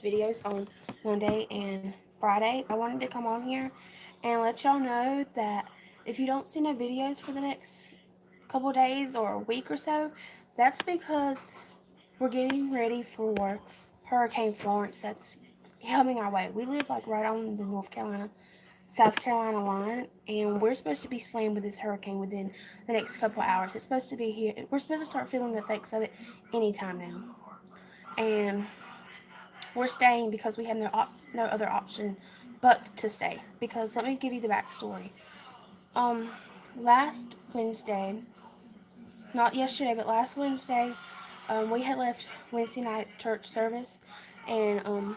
videos on Monday and Friday. I wanted to come on here and let y'all know that if you don't see no videos for the next couple days or a week or so, that's because we're getting ready for Hurricane Florence that's coming our way. We live like right on the North Carolina South Carolina line, and we're supposed to be slammed with this hurricane within the next couple of hours. It's supposed to be here. We're supposed to start feeling the effects of it anytime now. And we're staying because we have no other option but to stay. Because let me give you the backstory. Um, Last Wednesday, not yesterday, but last Wednesday, we had left Wednesday night church service, and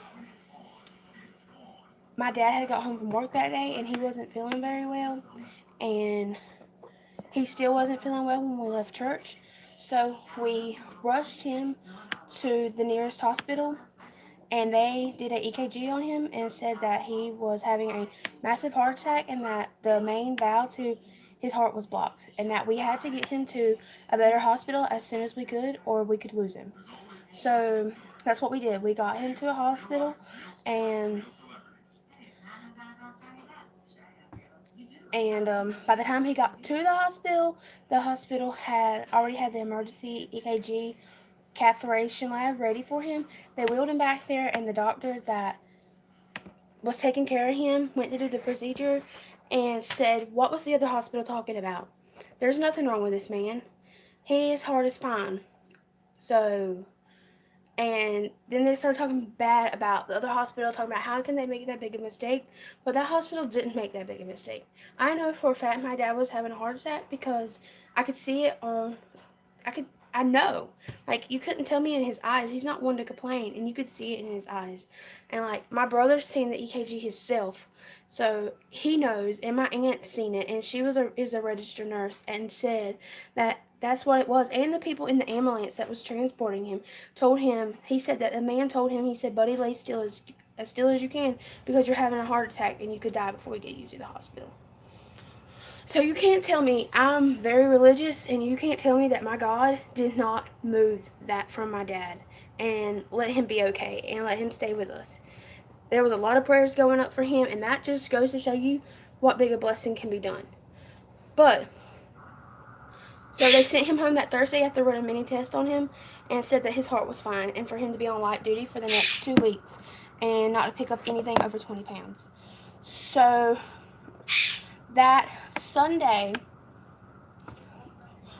my dad had got home from work that day, and he wasn't feeling very well, and he still wasn't feeling well when we left church. So we rushed him to the nearest hospital, and they did an EKG on him and said that he was having a massive heart attack and that the main valve to his heart was blocked and that we had to get him to a better hospital as soon as we could or we could lose him. So that's what we did. We got him to a hospital, and by the time he got to the hospital had already had the emergency EKG catheterization lab ready for him. They wheeled him back there, and the doctor that was taking care of him went to do the procedure and said, "What was the other hospital talking about? There's nothing wrong with this man. His heart is fine." So, and then they started talking bad about the other hospital, talking about how can they make that big a mistake. But that hospital didn't make that big a mistake. I know for a fact my dad was having a heart attack because I could see it on, I know. Like, you couldn't tell me in his eyes. He's not one to complain, and you could see it in his eyes. And, like, my brother's seen the EKG himself, so he knows, and my aunt seen it, and she is a registered nurse, and said that that's what it was. And the people in the ambulance that was transporting him told him, he said that the man told him, he said, "Buddy, lay still as still as you can because you're having a heart attack and you could die before we get you to the hospital." So you can't tell me I'm very religious, and you can't tell me that my God did not move that from my dad and let him be okay and let him stay with us. There was a lot of prayers going up for him, and that just goes to show you what big a blessing can be done. But so they sent him home that Thursday after running a mini test on him and said that his heart was fine and for him to be on light duty for the next 2 weeks and not to pick up anything over 20 pounds. So that Sunday,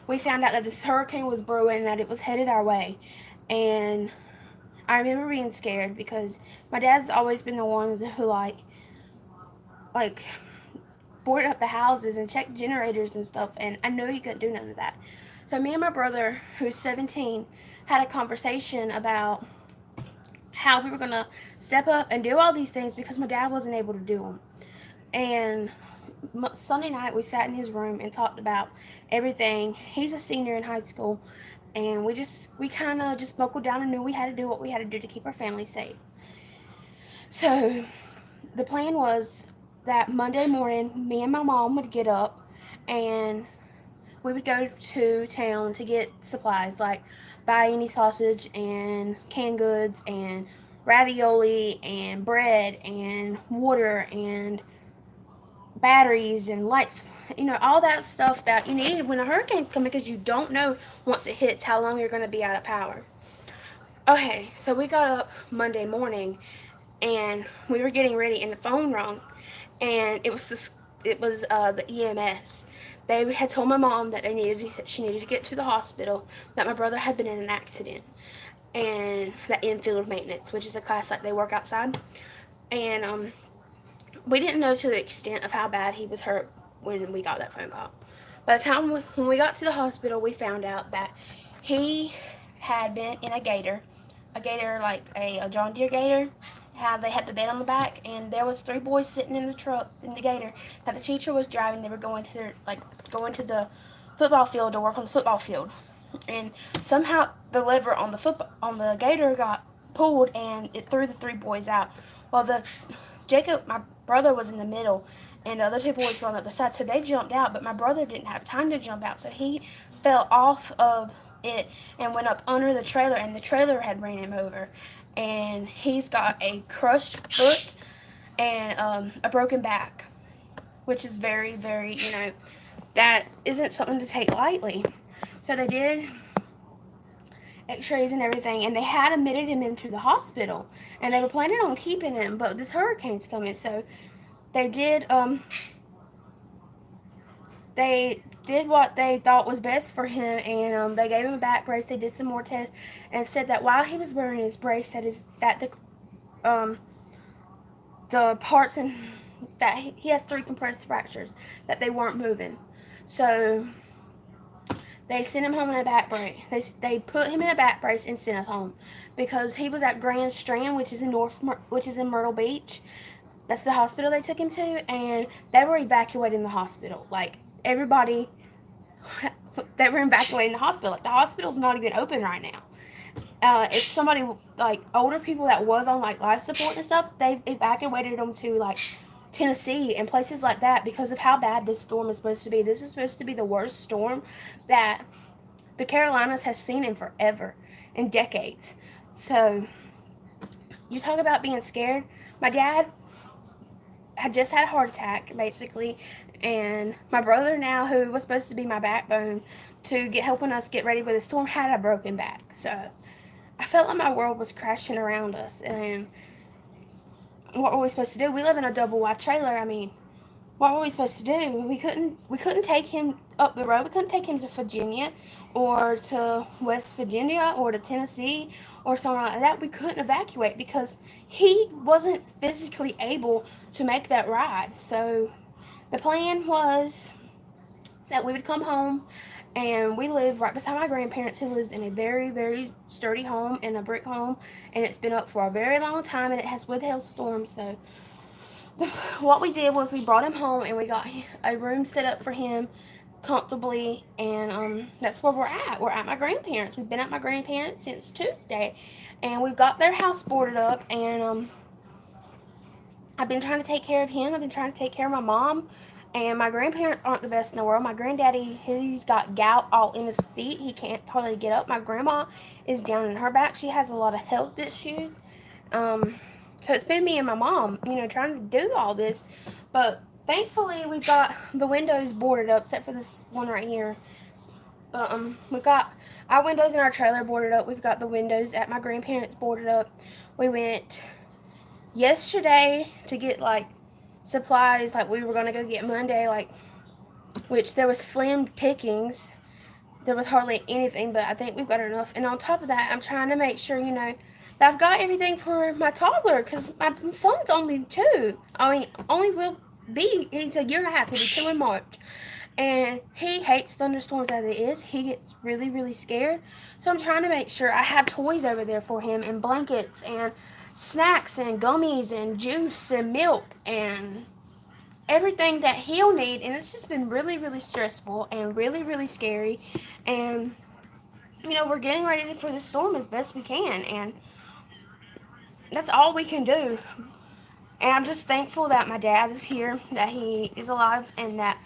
we found out that this hurricane was brewing, that it was headed our way. And I remember being scared because my dad's always been the one who like boarded up the houses and checked generators and stuff, and I knew he couldn't do none of that. So me and my brother, who's 17, had a conversation about how we were going to step up and do all these things because my dad wasn't able to do them. And Sunday night we sat in his room and talked about everything. He's a senior in high school, and we kind of just buckled down and knew we had to do what we had to do to keep our family safe. So the plan was that Monday morning me and my mom would get up and we would go to town to get supplies, like buy any sausage and canned goods and ravioli and bread and water and batteries and lights, all that stuff that you need when a hurricane's coming, because you don't know once it hits how long you're going to be out of power. Okay, so we got up Monday morning and we were getting ready and the phone rang, and the EMS. They had told my mom that she needed to get to the hospital, that my brother had been in an accident, and that infield maintenance, which is a class like they work outside. And we didn't know to the extent of how bad he was hurt when we got that phone call. By the time when we got to the hospital, we found out that he had been in a gator like a John Deere gator. How they had the bed on the back, and there was 3 boys sitting in the truck in the gator that the teacher was driving. They were going to the football field to work on the football field, and somehow the lever on the gator got pulled and it threw the 3 boys out. Well, Jacob, my brother, was in the middle, and the other 2 boys were on the other side, so they jumped out, but my brother didn't have time to jump out, so he fell off of it and went up under the trailer, and the trailer had ran him over. and he's got a crushed foot and a broken back, which is very, very, that isn't something to take lightly. So they did x-rays and everything, and they had admitted him into the hospital, and they were planning on keeping him, but this hurricane's coming, so they did what they thought was best for him, and they gave him a back brace. They did some more tests and said that while he was wearing his brace, the parts in that he has 3 compressed fractures that they weren't moving. So they sent him home in a back brace. They put him in a back brace and sent us home because he was at Grand Strand, which is in Myrtle Beach. That's the hospital they took him to, and they were evacuating the hospital. Like, everybody, they were evacuating the hospital. Like, the hospital's not even open right now. If somebody, like, older people that was on, like, life support and stuff, they evacuated them to, like, Tennessee and places like that because of how bad this storm is supposed to be. This is supposed to be the worst storm that the Carolinas has seen in forever, in decades. So, you talk about being scared. My dad had just had a heart attack, basically, and my brother now, who was supposed to be my backbone to helping us get ready for the storm, had a broken back. So I felt like my world was crashing around us, and what were we supposed to do? We live in a double wide trailer. I mean, what were we supposed to do? We couldn't take him up the road. We couldn't take him to Virginia or to West Virginia or to Tennessee or somewhere like that. We couldn't evacuate because he wasn't physically able to make that ride. So the plan was that we would come home, and we live right beside my grandparents, who lives in a very, very sturdy home, in a brick home, and it's been up for a very long time, and it has withheld storms. So what we did was we brought him home, and we got a room set up for him comfortably, and that's where we're at. We're at my grandparents. We've been at my grandparents since Tuesday, and we've got their house boarded up, and I've been trying to take care of him. I've been trying to take care of my mom, and my grandparents aren't the best in the world. My granddaddy, he's got gout all in his feet. He can't hardly get up. My grandma is down in her back. She has a lot of health issues. So it's been me and my mom, trying to do all this. But thankfully, we've got the windows boarded up, except for this one right here. But we've got our windows in our trailer boarded up. We've got the windows at my grandparents boarded up. We went yesterday to get, like, supplies, like we were going to go get Monday, like, which there was slim pickings. There was hardly anything, but I think we've got enough. And on top of that, I'm trying to make sure, that I've got everything for my toddler, because my son's only 2. I mean, he's a year and a half. He'll be 2 in March. And he hates thunderstorms as it is. He gets really, really scared. So I'm trying to make sure I have toys over there for him, and blankets, and snacks, and gummies, and juice, and milk, and everything that he'll need. And it's just been really, really stressful and really, really scary. And we're getting ready for the storm as best we can, and that's all we can do. And I'm just thankful that my dad is here, that he is alive, and that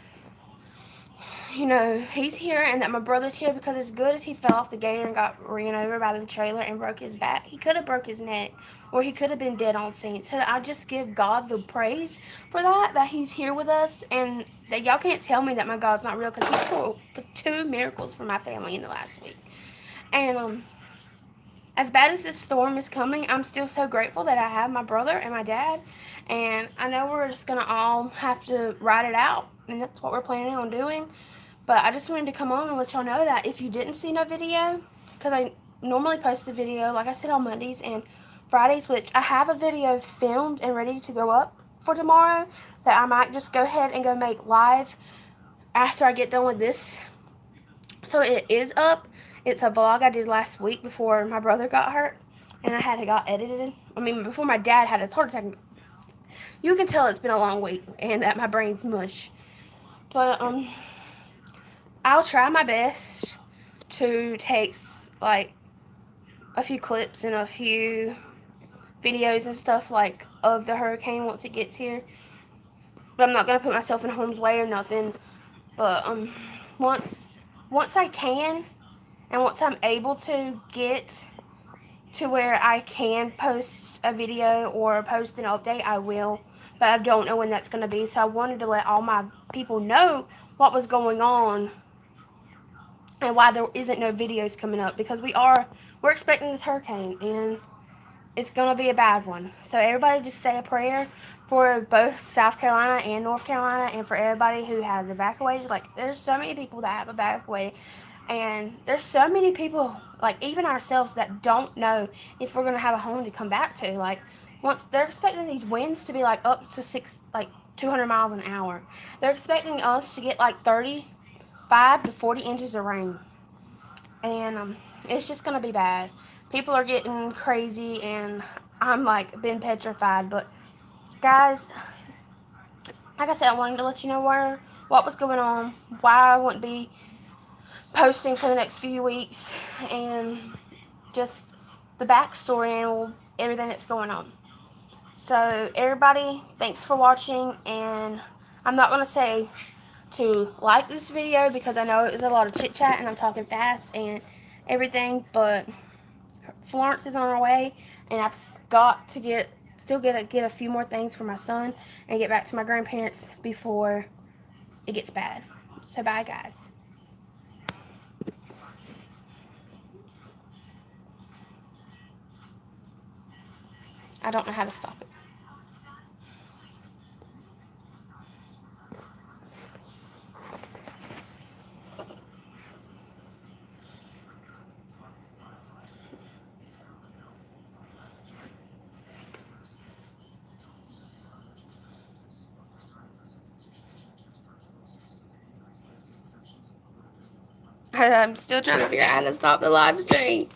he's here, and that my brother's here, because as good as he fell off the gator and got ran over by the trailer and broke his back, he could have broke his neck, or he could have been dead on scene. So I just give God the praise for that he's here with us, and that y'all can't tell me that my God's not real, because he's pulled 2 miracles for my family in the last week. And as bad as this storm is coming, I'm still so grateful that I have my brother and my dad, and I know we're just going to all have to ride it out, and that's what we're planning on doing. But I just wanted to come on and let y'all know that if you didn't see no video, because I normally post a video, like I said, on Mondays and Fridays, which I have a video filmed and ready to go up for tomorrow, that I might just go ahead and go make live after I get done with this. So it is up. It's a vlog I did last week before my brother got hurt, and it got edited. I mean, before my dad had a heart attack. You can tell it's been a long week and that my brain's mush. But I'll try my best to take, like, a few clips and a few videos and stuff, like, of the hurricane once it gets here. But I'm not going to put myself in harm's way or nothing. But once I can, and once I'm able to get to where I can post a video or post an update, I will. But I don't know when that's going to be. So I wanted to let all my people know what was going on and why there isn't no videos coming up, because we're expecting this hurricane and it's going to be a bad one. So everybody just say a prayer for both South Carolina and North Carolina, and for everybody who has evacuated. Like, there's so many people that have evacuated, and there's so many people, like even ourselves, that don't know if we're going to have a home to come back to. Like, once they're expecting these winds to be like up to 200 miles an hour. They're expecting us to get like 35 to 40 inches of rain. And it's just going to be bad. People are getting crazy, and I'm like been petrified. But guys, like I said, I wanted to let you know what was going on, why I wouldn't be posting for the next few weeks, and just the backstory and everything that's going on. So everybody, thanks for watching, and I'm not going to say to like this video because I know it was a lot of chit chat and I'm talking fast and everything, but Florence is on her way, and I've got to get a few more things for my son and get back to my grandparents before it gets bad. So bye, guys. I don't know how to stop it. I'm still trying to figure out how to stop the live stream.